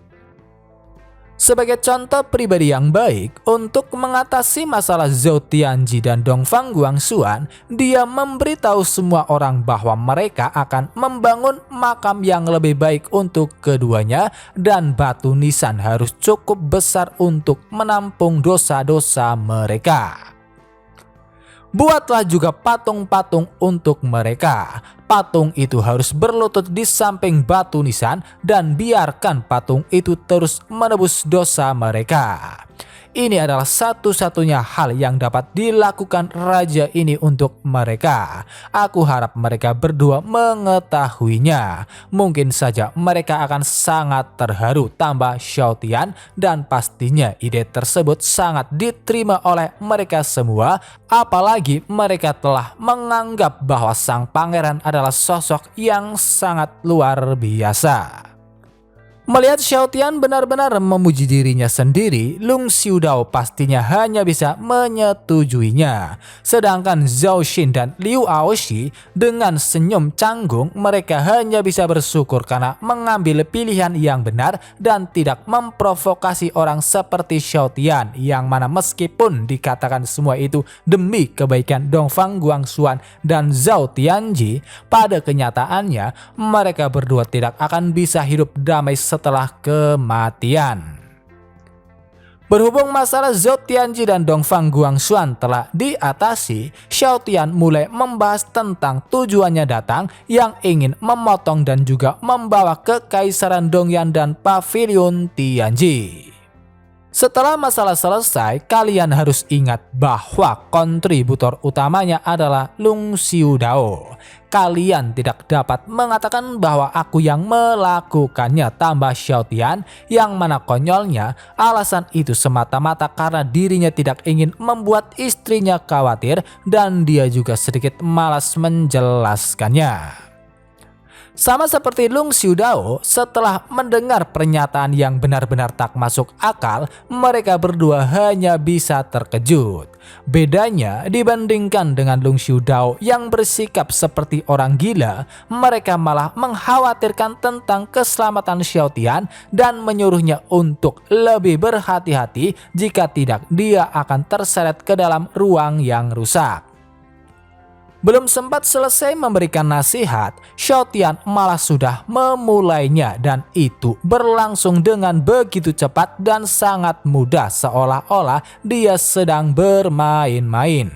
Sebagai contoh pribadi yang baik, untuk mengatasi masalah Zhao Tianji dan Dongfang Guangshuan, dia memberitahu semua orang bahwa mereka akan membangun makam yang lebih baik untuk keduanya, dan batu nisan harus cukup besar untuk menampung dosa-dosa mereka. Buatlah juga patung-patung untuk mereka. Patung itu harus berlutut di samping batu nisan dan biarkan patung itu terus menebus dosa mereka. Ini adalah satu-satunya hal yang dapat dilakukan raja ini untuk mereka. Aku harap mereka berdua mengetahuinya. Mungkin saja mereka akan sangat terharu, tambah Xiao Tian, dan pastinya ide tersebut sangat diterima oleh mereka semua. Apalagi mereka telah menganggap bahwa sang pangeran adalah sosok yang sangat luar biasa. Melihat Xiao Tian benar-benar memuji dirinya sendiri, Lung Xiudao pastinya hanya bisa menyetujuinya. Sedangkan Zhao Xin dan Liu Aoshi dengan senyum canggung, mereka hanya bisa bersyukur karena mengambil pilihan yang benar dan tidak memprovokasi orang seperti Xiao Tian, yang mana meskipun dikatakan semua itu demi kebaikan Dongfang Guangshuan dan Zhao Tianji, pada kenyataannya mereka berdua tidak akan bisa hidup damai setelah kematian. Berhubung masalah Zhao Tianji dan Dongfang Guangshuan telah diatasi, Xiao Tian mulai membahas tentang tujuannya datang yang ingin memotong dan juga membawa Kekaisaran Dongyan dan Pavilion Tianji. Setelah masalah selesai, kalian harus ingat bahwa kontributor utamanya adalah Lung Xiudao. Kalian tidak dapat mengatakan bahwa aku yang melakukannya, tambah Xiao Tian, yang mana konyolnya alasan itu semata-mata karena dirinya tidak ingin membuat istrinya khawatir dan dia juga sedikit malas menjelaskannya. Sama seperti Lung Xiudao, setelah mendengar pernyataan yang benar-benar tak masuk akal, mereka berdua hanya bisa terkejut. Bedanya dibandingkan dengan Lung Xiudao yang bersikap seperti orang gila, mereka malah mengkhawatirkan tentang keselamatan Xiao Tian dan menyuruhnya untuk lebih berhati-hati, jika tidak dia akan terseret ke dalam ruang yang rusak. Belum sempat selesai memberikan nasihat, Xiao Tian malah sudah memulainya, dan itu berlangsung dengan begitu cepat dan sangat mudah, seolah-olah dia sedang bermain-main.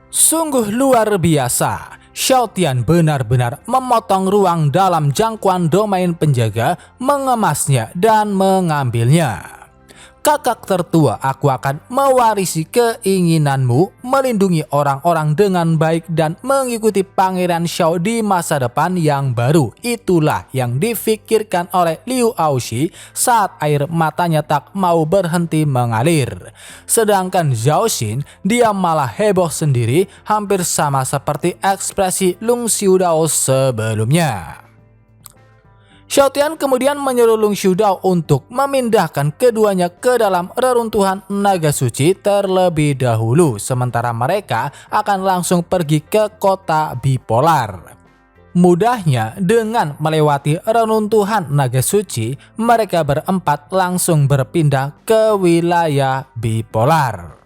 Sungguh luar biasa. Xiao Tian benar-benar memotong ruang dalam jangkauan domain penjaga, mengemasnya dan mengambilnya. Kakak tertua, aku akan mewarisi keinginanmu melindungi orang-orang dengan baik dan mengikuti Pangeran Xiao di masa depan yang baru. Itulah yang difikirkan oleh Liu Aoshi saat air matanya tak mau berhenti mengalir. Sedangkan Zhao Xin, dia malah heboh sendiri, hampir sama seperti ekspresi Lung Xiudao sebelumnya. Xiao Tian kemudian menyuruh Lung Xiudao untuk memindahkan keduanya ke dalam reruntuhan naga suci terlebih dahulu, sementara mereka akan langsung pergi ke kota bipolar. Mudahnya, dengan melewati reruntuhan naga suci, mereka berempat langsung berpindah ke wilayah bipolar.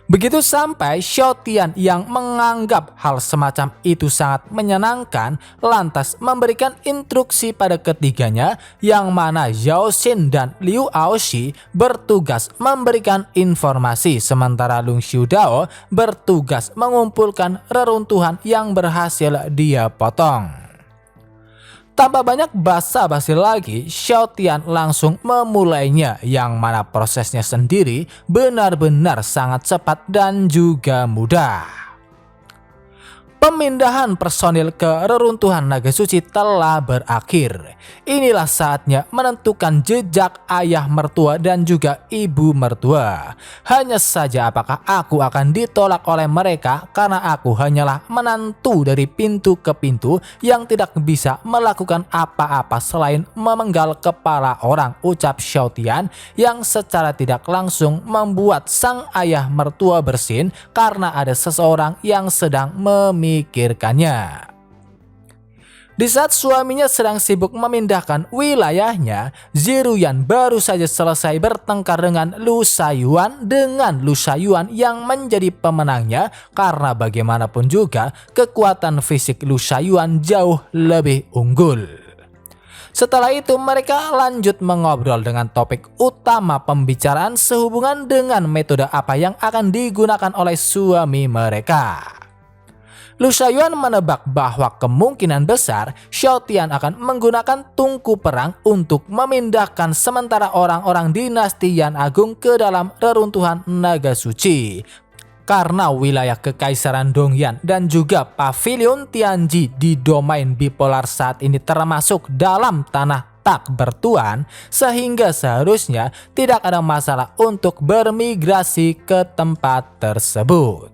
Begitu sampai, Xiao Tian yang menganggap hal semacam itu sangat menyenangkan, lantas memberikan instruksi pada ketiganya, yang mana Zhao Xin dan Liu Aoshi bertugas memberikan informasi, sementara Lung Xiudao bertugas mengumpulkan reruntuhan yang berhasil dia potong. Tanpa banyak basa-basi lagi, Xiao Tian langsung memulainya, yang mana prosesnya sendiri benar-benar sangat cepat dan juga mudah. Pemindahan personil ke reruntuhan naga suci telah berakhir. Inilah saatnya menentukan jejak ayah mertua dan juga ibu mertua. Hanya saja apakah aku akan ditolak oleh mereka karena aku hanyalah menantu dari pintu ke pintu yang tidak bisa melakukan apa-apa selain memenggal kepala orang, ucap Xiao Tian yang secara tidak langsung membuat sang ayah mertua bersin karena ada seseorang yang sedang memikirkannya. Di saat suaminya sedang sibuk memindahkan wilayahnya, Ziruyan baru saja selesai bertengkar dengan Lu Shaiyuan, dengan Lu Shaiyuan yang menjadi pemenangnya karena bagaimanapun juga kekuatan fisik Lu Shaiyuan jauh lebih unggul. Setelah itu mereka lanjut mengobrol dengan topik utama pembicaraan sehubungan dengan metode apa yang akan digunakan oleh suami mereka. Lu Shaiyuan menebak bahwa kemungkinan besar Xiao Tian akan menggunakan tungku perang untuk memindahkan sementara orang-orang dinasti Yan Agung ke dalam reruntuhan naga suci. Karena wilayah Kekaisaran Dongyan dan juga Pavilion Tianji di domain bipolar saat ini termasuk dalam tanah tak bertuan, sehingga seharusnya tidak ada masalah untuk bermigrasi ke tempat tersebut.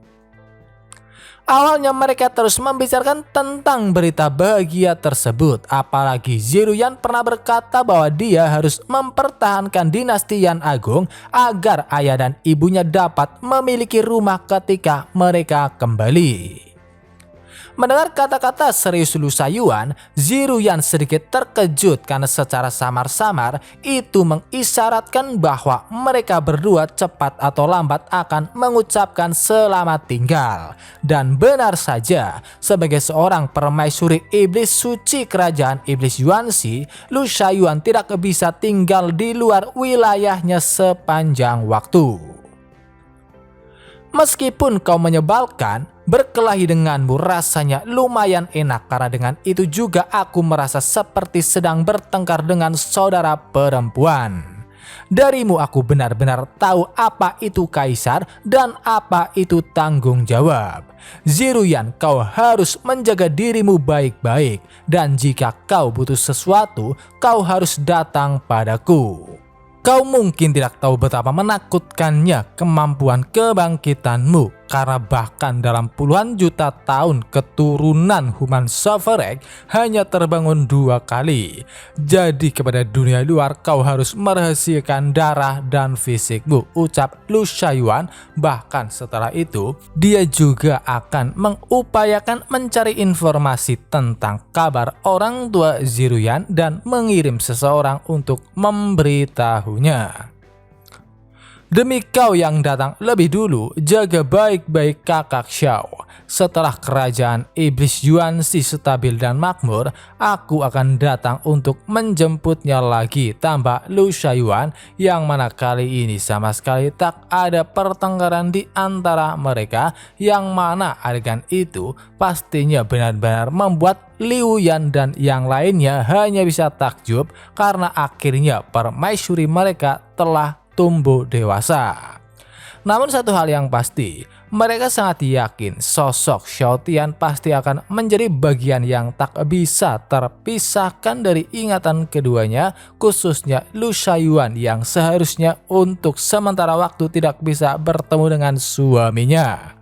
Awalnya mereka terus membicarakan tentang berita bahagia tersebut, apalagi Ziruyan pernah berkata bahwa dia harus mempertahankan dinasti Yan Agung agar ayah dan ibunya dapat memiliki rumah ketika mereka kembali. Mendengar kata-kata serius Lu Shaiyuan, Ziruyan sedikit terkejut karena secara samar-samar itu mengisyaratkan bahwa mereka berdua cepat atau lambat akan mengucapkan selamat tinggal. Dan benar saja, sebagai seorang permaisuri iblis suci kerajaan iblis Yuanxi, Lu Shaiyuan tidak bisa tinggal di luar wilayahnya sepanjang waktu. Meskipun kau menyebalkan, berkelahi denganmu rasanya lumayan enak karena dengan itu juga aku merasa seperti sedang bertengkar dengan saudara perempuan. Darimu aku benar-benar tahu apa itu kaisar dan apa itu tanggung jawab. Ziruyan, kau harus menjaga dirimu baik-baik, dan jika kau butuh sesuatu, kau harus datang padaku. Kau mungkin tidak tahu betapa menakutkannya kemampuan kebangkitanmu, karena bahkan dalam puluhan juta tahun keturunan Human Sovereign hanya terbangun 2 kali. Jadi kepada dunia luar kau harus merahasiakan darah dan fisikmu, ucap Lu Shaiyuan. Bahkan setelah itu dia juga akan mengupayakan mencari informasi tentang kabar orang tua Ziruyan dan mengirim seseorang untuk memberitahunya. Demi kau yang datang lebih dulu, jaga baik-baik kakak Xiao. Setelah kerajaan iblis Yuanxi stabil dan makmur, aku akan datang untuk menjemputnya lagi, tambah Lu Shaiyuan, yang mana kali ini sama sekali tak ada pertengkaran di antara mereka, yang mana adegan itu pastinya benar-benar membuat Liu Yan dan yang lainnya hanya bisa takjub karena akhirnya permaisuri mereka telah tumbuh dewasa. Namun satu hal yang pasti, mereka sangat yakin sosok Xiao Tian pasti akan menjadi bagian yang tak bisa terpisahkan dari ingatan keduanya, khususnya Lu Shaiyuan yang seharusnya untuk sementara waktu tidak bisa bertemu dengan suaminya.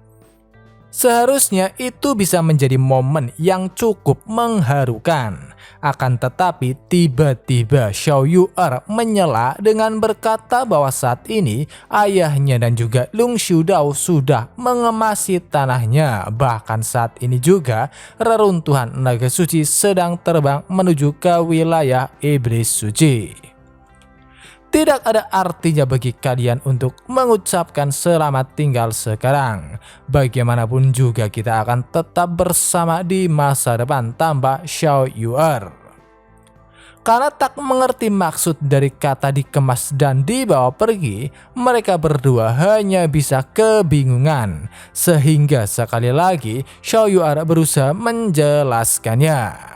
Seharusnya itu bisa menjadi momen yang cukup mengharukan. Akan tetapi tiba-tiba Xiao Yu'er menyela dengan berkata bahwa saat ini ayahnya dan juga Lung Xiudao sudah mengemasi tanahnya. Bahkan saat ini juga reruntuhan naga suci sedang terbang menuju ke wilayah iblis suci. Tidak ada artinya bagi kalian untuk mengucapkan selamat tinggal sekarang. Bagaimanapun juga kita akan tetap bersama di masa depan, tambah Xiao Yu'er. Karena tak mengerti maksud dari kata dikemas dan dibawa pergi, mereka berdua hanya bisa kebingungan. Sehingga sekali lagi Xiao Yu'er berusaha menjelaskannya.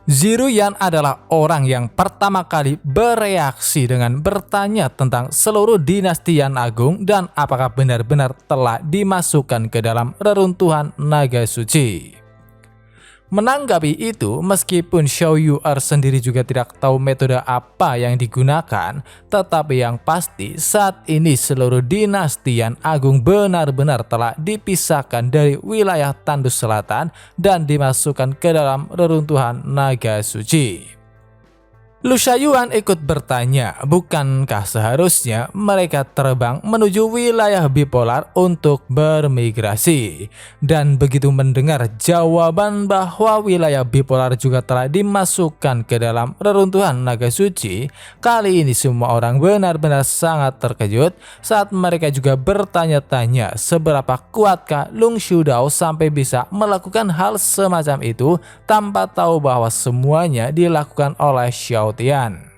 Ziruyan adalah orang yang pertama kali bereaksi dengan bertanya tentang seluruh dinasti Yan Agung dan apakah benar-benar telah dimasukkan ke dalam reruntuhan naga suci. Menanggapi itu, meskipun Xiao Yu'er sendiri juga tidak tahu metode apa yang digunakan, tetapi yang pasti saat ini seluruh dinasti Yan Agung benar-benar telah dipisahkan dari wilayah Tandus Selatan dan dimasukkan ke dalam reruntuhan naga suci. Lu Shaiyuan ikut bertanya, bukankah seharusnya mereka terbang menuju wilayah bipolar untuk bermigrasi? Dan begitu mendengar jawaban bahwa wilayah bipolar juga telah dimasukkan ke dalam reruntuhan naga suci, kali ini semua orang benar-benar sangat terkejut saat mereka juga bertanya-tanya seberapa kuatkah Lung Xiudao sampai bisa melakukan hal semacam itu tanpa tahu bahwa semuanya dilakukan oleh Xiao Tian.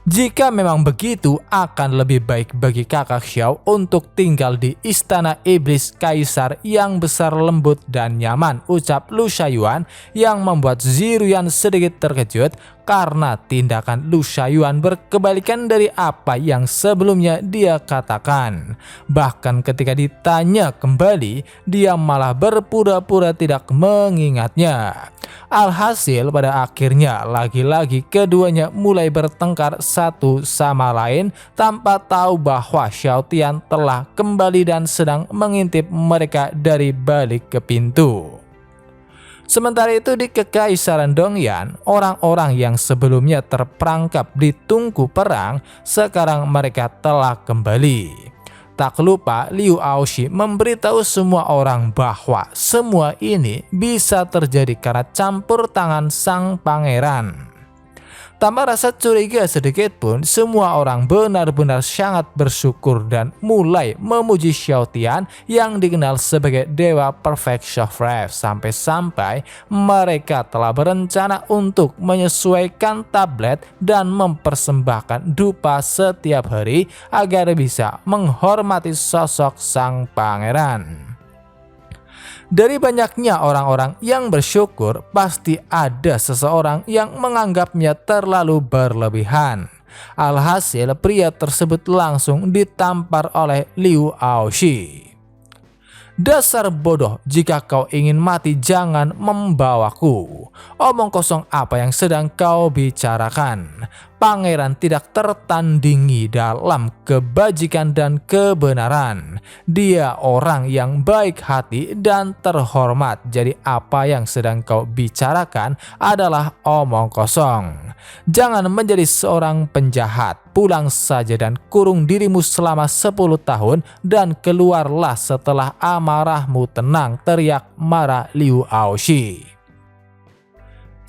Jika memang begitu, akan lebih baik bagi kakak Xiao untuk tinggal di istana iblis kaisar yang besar, lembut dan nyaman, ucap Lu Shaiyuan, yang membuat Ziruyan sedikit terkejut karena tindakan Lu Shaiyuan berkebalikan dari apa yang sebelumnya dia katakan. Bahkan ketika ditanya kembali, dia malah berpura-pura tidak mengingatnya. Alhasil pada akhirnya lagi-lagi keduanya mulai bertengkar satu sama lain tanpa tahu bahwa Xiao Tian telah kembali dan sedang mengintip mereka dari balik ke pintu. Sementara itu di Kekaisaran Dongyan, orang-orang yang sebelumnya terperangkap di tungku perang, sekarang mereka telah kembali. Tak lupa Liu Aoshi memberitahu semua orang bahwa semua ini bisa terjadi karena campur tangan sang pangeran. Tanpa rasa curiga sedikit pun, semua orang benar-benar sangat bersyukur dan mulai memuji Xiao Tian yang dikenal sebagai Dewa Perfect Shockwave, sampai-sampai mereka telah berencana untuk menyesuaikan tablet dan mempersembahkan dupa setiap hari agar bisa menghormati sosok sang pangeran. Dari banyaknya orang-orang yang bersyukur, pasti ada seseorang yang menganggapnya terlalu berlebihan. Alhasil pria tersebut langsung ditampar oleh Liu Aoshi. Dasar bodoh, jika kau ingin mati jangan membawaku. Omong kosong apa yang sedang kau bicarakan? Pangeran tidak tertandingi dalam kebajikan dan kebenaran. Dia orang yang baik hati dan terhormat. Jadi apa yang sedang kau bicarakan adalah omong kosong. Jangan menjadi seorang penjahat. Pulang saja dan kurung dirimu selama 10 tahun dan keluarlah setelah amarahmu tenang, teriak marah Liu Aoshi.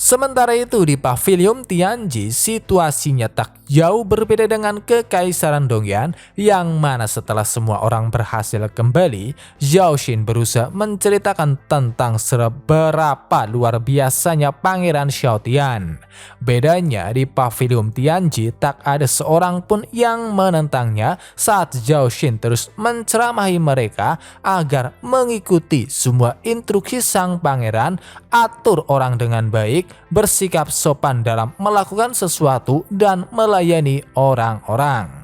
Sementara itu di pavilion Tianji, situasinya tak jauh berbeda dengan Kekaisaran Dongyan, yang mana setelah semua orang berhasil kembali, Zhao Xin berusaha menceritakan tentang seberapa luar biasanya Pangeran Xiaotian. Bedanya di pavilion Tianji tak ada seorang pun yang menentangnya saat Zhao Xin terus menceramahi mereka agar mengikuti semua instruksi sang pangeran, atur orang dengan baik, bersikap sopan dalam melakukan sesuatu, dan melayani orang-orang.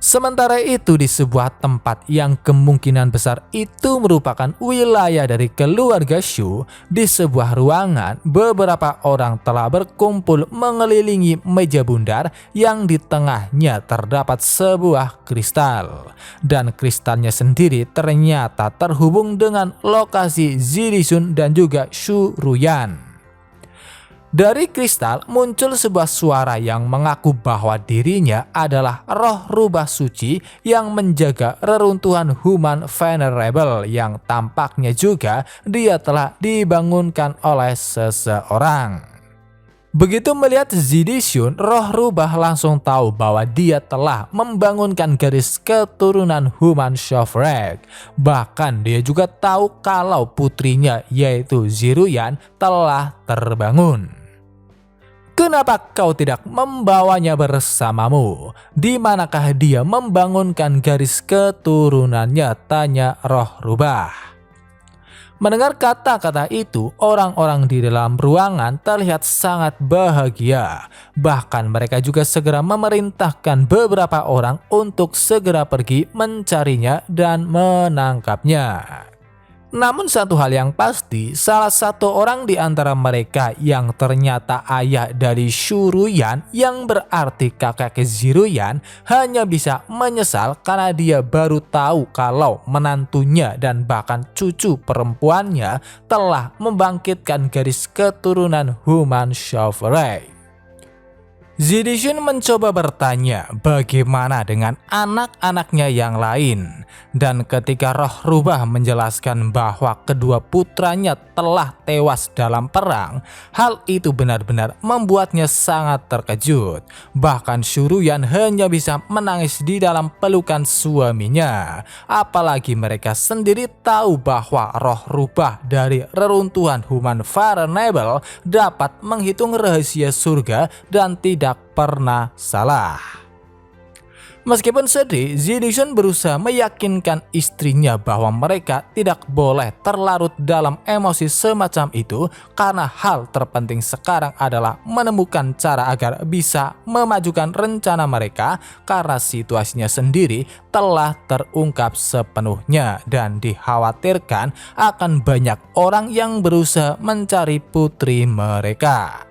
Sementara itu di sebuah tempat yang kemungkinan besar itu merupakan wilayah dari keluarga Shu, di sebuah ruangan beberapa orang telah berkumpul mengelilingi meja bundar yang di tengahnya terdapat sebuah kristal. Dan kristalnya sendiri ternyata terhubung dengan lokasi Zidishun dan juga Shu Ruyan. Dari kristal muncul sebuah suara yang mengaku bahwa dirinya adalah roh rubah suci yang menjaga reruntuhan Human Venerable, yang tampaknya juga dia telah dibangunkan oleh seseorang. Begitu melihat Zidishun, roh rubah langsung tahu bahwa dia telah membangunkan garis keturunan Human Shovrek. Bahkan dia juga tahu kalau putrinya yaitu Ziruyan telah terbangun. Kenapa kau tidak membawanya bersamamu? Di manakah dia membangunkan garis keturunannya? Tanya roh rubah. Mendengar kata-kata itu, orang-orang di dalam ruangan terlihat sangat bahagia. Bahkan mereka juga segera memerintahkan beberapa orang untuk segera pergi mencarinya dan menangkapnya. Namun satu hal yang pasti, salah satu orang di antara mereka yang ternyata ayah dari Shu Ruyan, yang berarti kakek Ziruyan, hanya bisa menyesal karena dia baru tahu kalau menantunya dan bahkan cucu perempuannya telah membangkitkan garis keturunan Human Shovrek. Zidishun mencoba bertanya bagaimana dengan anak-anaknya yang lain, dan ketika roh rubah menjelaskan bahwa kedua putranya telah tewas dalam perang, hal itu benar-benar membuatnya sangat terkejut. Bahkan Shu Ruyan hanya bisa menangis di dalam pelukan suaminya, apalagi mereka sendiri tahu bahwa roh rubah dari reruntuhan Human Venerable dapat menghitung rahasia surga dan tidak pernah salah. Meskipun sedih, Zidishun berusaha meyakinkan istrinya bahwa mereka tidak boleh terlarut dalam emosi semacam itu, karena hal terpenting sekarang adalah menemukan cara agar bisa memajukan rencana mereka, karena situasinya sendiri telah terungkap sepenuhnya dan dikhawatirkan akan banyak orang yang berusaha mencari putri mereka.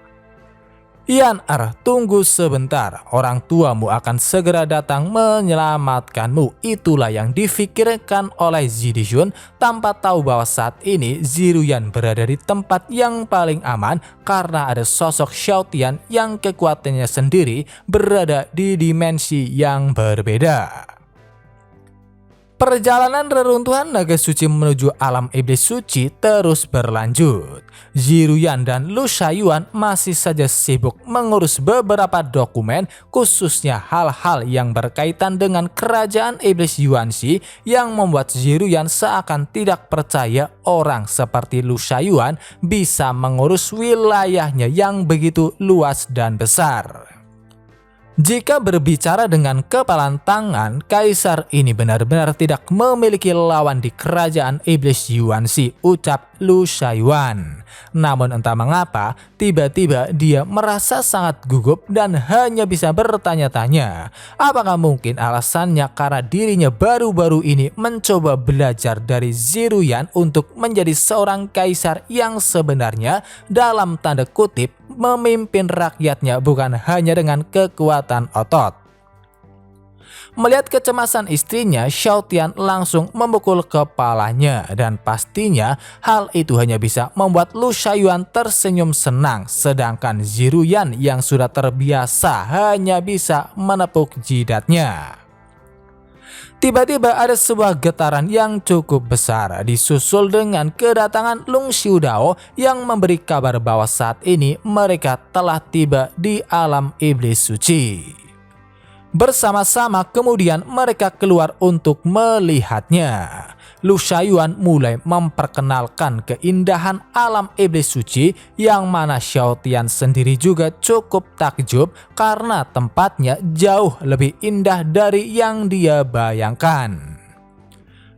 Yan-er, tunggu sebentar, orang tuamu akan segera datang menyelamatkanmu. Itulah yang difikirkan oleh Zidishun tanpa tahu bahwa saat ini Ziruyan berada di tempat yang paling aman karena ada sosok Xiaotian yang kekuatannya sendiri berada di dimensi yang berbeda. Perjalanan reruntuhan naga suci menuju alam iblis suci terus berlanjut. Ziruyan dan Lu Shaiyuan masih saja sibuk mengurus beberapa dokumen, khususnya hal-hal yang berkaitan dengan kerajaan iblis Yuanxi, yang membuat Ziruyan seakan tidak percaya orang seperti Lu Shaiyuan bisa mengurus wilayahnya yang begitu luas dan besar. Jika berbicara dengan kepalan tangan, kaisar ini benar-benar tidak memiliki lawan di kerajaan iblis Yuanxi, ucap Lu Shaiyuan. Namun entah mengapa, tiba-tiba dia merasa sangat gugup dan hanya bisa bertanya-tanya. Apakah mungkin alasannya karena dirinya baru-baru ini mencoba belajar dari Ziruyan untuk menjadi seorang kaisar yang sebenarnya dalam tanda kutip memimpin rakyatnya bukan hanya dengan kekuatan otot. Melihat kecemasan istrinya, Xiaotian langsung memukul kepalanya, dan pastinya hal itu hanya bisa membuat Lu Shaiyuan tersenyum senang, sedangkan Ziruyan yang sudah terbiasa hanya bisa menepuk jidatnya. Tiba-tiba ada sebuah getaran yang cukup besar disusul dengan kedatangan Lung Xiudao yang memberi kabar bahwa saat ini mereka telah tiba di alam iblis suci. Bersama-sama kemudian mereka keluar untuk melihatnya. Lu Shaoyuan mulai memperkenalkan keindahan alam iblis suci yang mana Xiao Tian sendiri juga cukup takjub karena tempatnya jauh lebih indah dari yang dia bayangkan.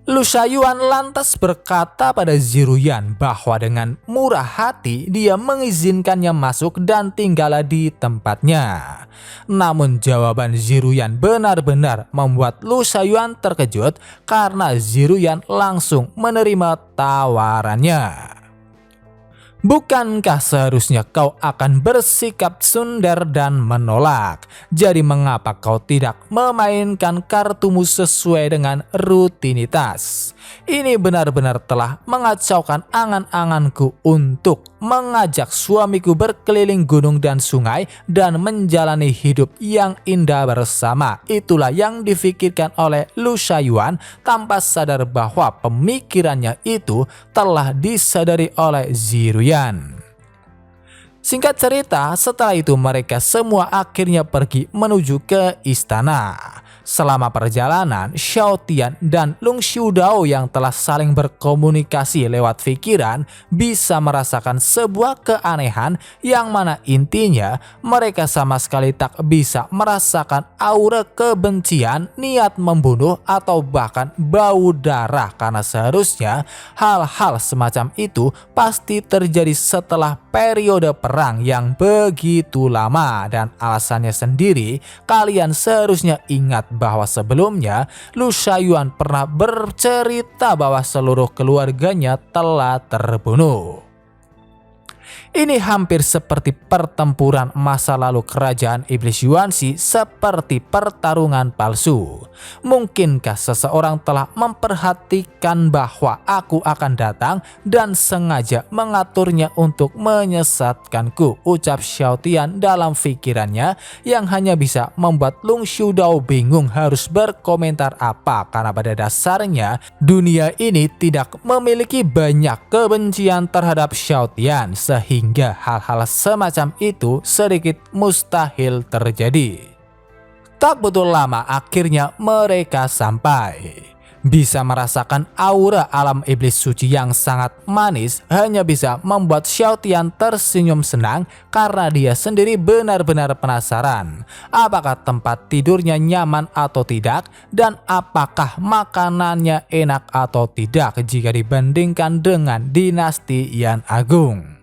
Lu Shaoyuan lantas berkata pada Ziruyan bahwa dengan murah hati dia mengizinkannya masuk dan tinggal di tempatnya. Namun jawaban Ziruyan benar-benar membuat Lu Shaoyuan terkejut karena Ziruyan langsung menerima tawarannya. Bukankah seharusnya kau akan bersikap sundar dan menolak? Jadi mengapa kau tidak memainkan kartumu sesuai dengan rutinitas? Ini benar-benar telah mengacaukan angan-anganku untuk mengajak suamiku berkeliling gunung dan sungai dan menjalani hidup yang indah bersama. Itulah yang difikirkan oleh Lu Shaoyuan tanpa sadar bahwa pemikirannya itu telah disadari oleh Ziruyan. Singkat cerita, setelah itu mereka semua akhirnya pergi menuju ke istana. Selama perjalanan, Xiao Tian dan Lung Xiudao yang telah saling berkomunikasi lewat pikiran bisa merasakan sebuah keanehan yang mana intinya mereka sama sekali tak bisa merasakan aura kebencian, niat membunuh atau bahkan bau darah karena seharusnya hal-hal semacam itu pasti terjadi setelah periode perang yang begitu lama dan alasannya sendiri kalian seharusnya ingat bahwa sebelumnya Lu Shaoyuan pernah bercerita bahwa seluruh keluarganya telah terbunuh. Ini hampir seperti pertempuran masa lalu kerajaan iblis Yuanxi, seperti pertarungan palsu. Mungkinkah seseorang telah memperhatikan bahwa aku akan datang dan sengaja mengaturnya untuk menyesatkanku, ucap Xiao Tian dalam pikirannya yang hanya bisa membuat Lung Xiudao bingung harus berkomentar apa karena pada dasarnya dunia ini tidak memiliki banyak kebencian terhadap Xiao Tian sehingga hal-hal semacam itu sedikit mustahil terjadi. Tak butuh lama akhirnya mereka sampai. Bisa merasakan aura alam iblis suci yang sangat manis hanya bisa membuat Xiao Tian tersenyum senang karena dia sendiri benar-benar penasaran apakah tempat tidurnya nyaman atau tidak dan apakah makanannya enak atau tidak jika dibandingkan dengan dinasti Yan Agung.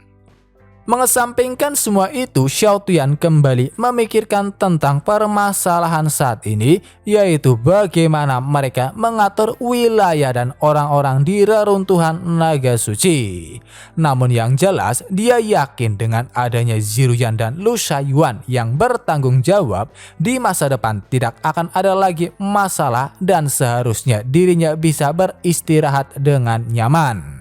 Mengesampingkan semua itu, Xiao Tian kembali memikirkan tentang permasalahan saat ini, yaitu bagaimana mereka mengatur wilayah dan orang-orang di reruntuhan naga suci. Namun yang jelas, dia yakin dengan adanya Ziruyan dan Lu Shaoyuan yang bertanggung jawab, di masa depan tidak akan ada lagi masalah dan seharusnya dirinya bisa beristirahat dengan nyaman.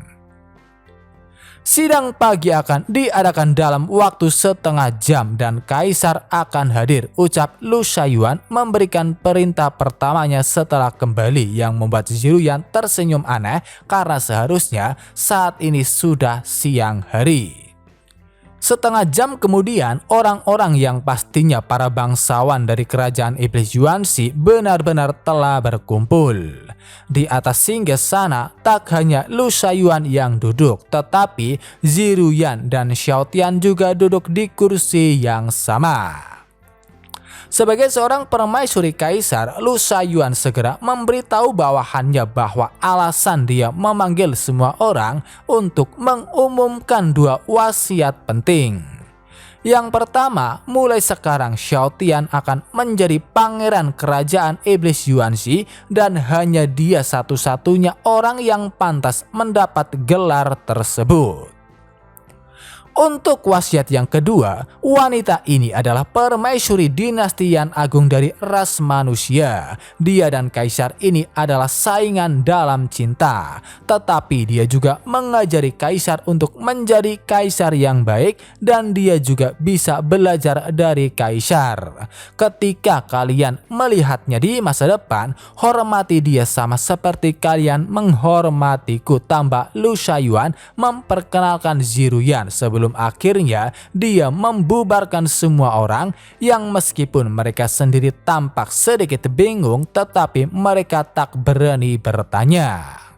Sidang pagi akan diadakan dalam waktu setengah jam dan Kaisar akan hadir, ucap Lu Shaoyuan memberikan perintah pertamanya setelah kembali yang membuat Ziruyan tersenyum aneh karena seharusnya saat ini sudah siang hari. Setengah jam kemudian, orang-orang yang pastinya para bangsawan dari kerajaan iblis Yuanxi benar-benar telah berkumpul. Di atas singgasana tak hanya Lu Shaoyuan yang duduk, tetapi Ziruyan dan Xiao Tian juga duduk di kursi yang sama. Sebagai seorang permaisuri kaisar, Lu Shaoyuan segera memberitahu bawahannya bahwa alasan dia memanggil semua orang untuk mengumumkan dua wasiat penting. Yang pertama, mulai sekarang Xiao Tian akan menjadi pangeran kerajaan iblis Yuanxi dan hanya dia satu-satunya orang yang pantas mendapat gelar tersebut. Untuk wasiat yang kedua, wanita ini adalah permaisuri dinasti Yan Agung dari ras manusia. Dia dan kaisar ini adalah saingan dalam cinta, tetapi dia juga mengajari kaisar untuk menjadi kaisar yang baik dan dia juga bisa belajar dari kaisar. Ketika kalian melihatnya di masa depan, hormati dia sama seperti kalian menghormatiku, tambah Lu Shaoyuan memperkenalkan Ziruyan sebelum akhirnya dia membubarkan semua orang yang meskipun mereka sendiri tampak sedikit bingung tetapi mereka tak berani bertanya.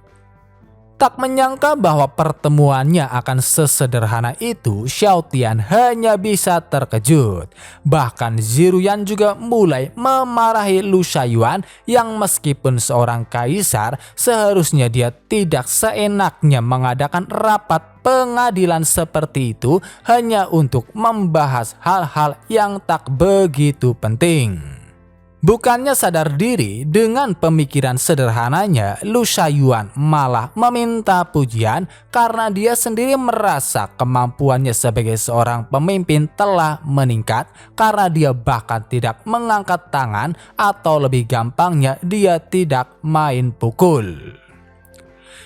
Tak menyangka bahwa pertemuannya akan sesederhana itu, Xiao Tian hanya bisa terkejut. Bahkan Ziruyan juga mulai memarahi Lu Shaoyuan yang meskipun seorang kaisar, seharusnya dia tidak seenaknya mengadakan rapat pengadilan seperti itu hanya untuk membahas hal-hal yang tak begitu penting. Bukannya sadar diri dengan pemikiran sederhananya, Lu Shaoyuan malah meminta pujian karena dia sendiri merasa kemampuannya sebagai seorang pemimpin telah meningkat karena dia bahkan tidak mengangkat tangan atau lebih gampangnya dia tidak main pukul.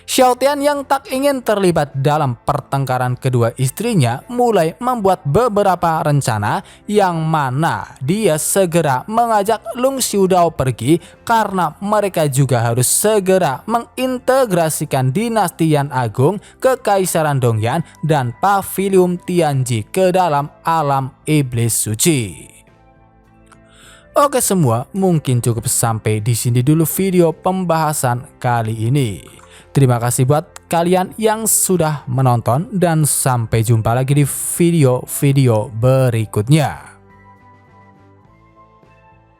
Xiao Tian yang tak ingin terlibat dalam pertengkaran kedua istrinya mulai membuat beberapa rencana yang mana dia segera mengajak Lung Xiudao pergi karena mereka juga harus segera mengintegrasikan dinasti Yan Agung, Kekaisaran Dongyan dan Pavilium Tianji ke dalam alam iblis suci. Oke semua, mungkin cukup sampai di sini dulu video pembahasan kali ini. Terima kasih buat kalian yang sudah menonton dan sampai jumpa lagi di video-video berikutnya.